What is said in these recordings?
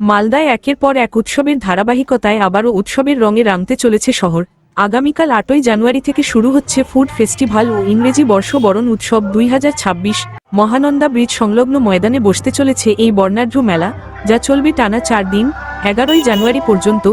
মালদায় একের পর এক উৎসবের ধারাবাহিকতায় আবারও উৎসবের রঙে রাঙতে চলেছে শহর। আগামীকাল 8ই জানুয়ারি থেকে শুরু হচ্ছে ফুড ফেস্টিভ্যাল ও ইংরেজি বর্ষবরণ উৎসব 2026। মহানন্দা ব্রিজ সংলগ্ন ময়দানে বসতে চলেছে এই বর্ণাঢ্য মেলা, যা চলবে টানা 4 দিন, 11ই জানুয়ারি পর্যন্ত।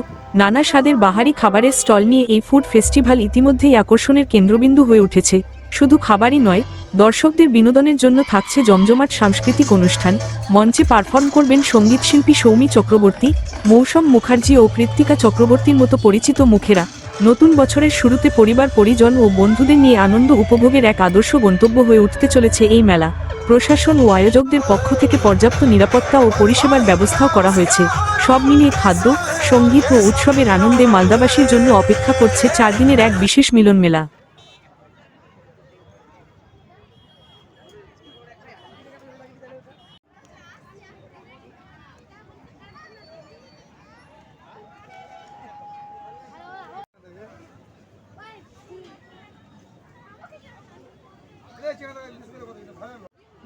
নানা স্বাদের বাহারি খাবারের স্টল নিয়ে এই ফুড ফেস্টিভ্যাল ইতিমধ্যেই আকর্ষণের কেন্দ্রবিন্দু হয়ে উঠেছে। শুধু খাবারই নয়, দর্শকদের বিনোদনের জন্য থাকছে জমজমাট সাংস্কৃতিক অনুষ্ঠান। মঞ্চে পারফর্ম করবেন সঙ্গীতশিল্পী সৌমি চক্রবর্তী, মৌসম মুখার্জি ও কৃত্তিকা চক্রবর্তীর মতো পরিচিত মুখেরা। নতুন বছরের শুরুতে পরিবার, পরিজন ও বন্ধুদের নিয়ে আনন্দ উপভোগের এক আদর্শ গন্তব্য হয়ে উঠতে চলেছে এই মেলা। প্রশাসন ও আয়োজকদের পক্ষ থেকে পর্যাপ্ত নিরাপত্তা ও পরিষেবার ব্যবস্থাও করা হয়েছে। সব মিলিয়ে খাদ্য, সঙ্গীত ও উৎসবের আনন্দে মালদাবাসীর জন্য অপেক্ষা করছে 4 দিনের এক বিশেষ মিলন মেলা।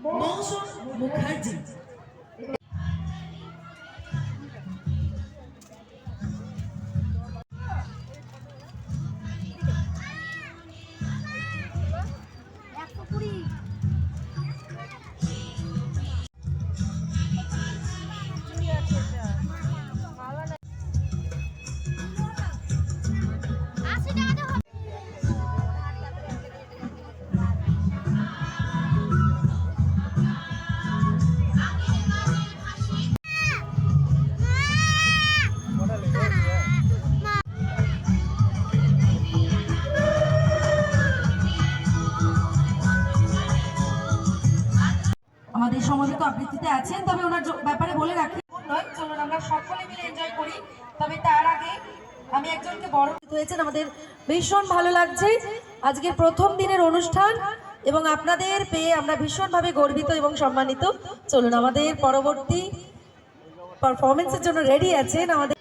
মৌসম মুখার্জি আমাদের সমবেত আবৃত্তিতে আছেন, তবে ওনার ব্যাপারে বলে রাখি নয়, চলুন আমরা সকলে মিলে এনজয় করি। তবে তার আগে আমি একজনকে বড় হয়েছেন, আমাদের ভীষণ ভালো লাগছে আজকের প্রথম দিনের অনুষ্ঠান এবং আপনাদের পেয়ে আমরা ভীষণভাবে গর্বিত এবং সম্মানিত। চলুন আমাদের পরবর্তী পারফরমেন্সের জন্য রেডি আছেন আমাদের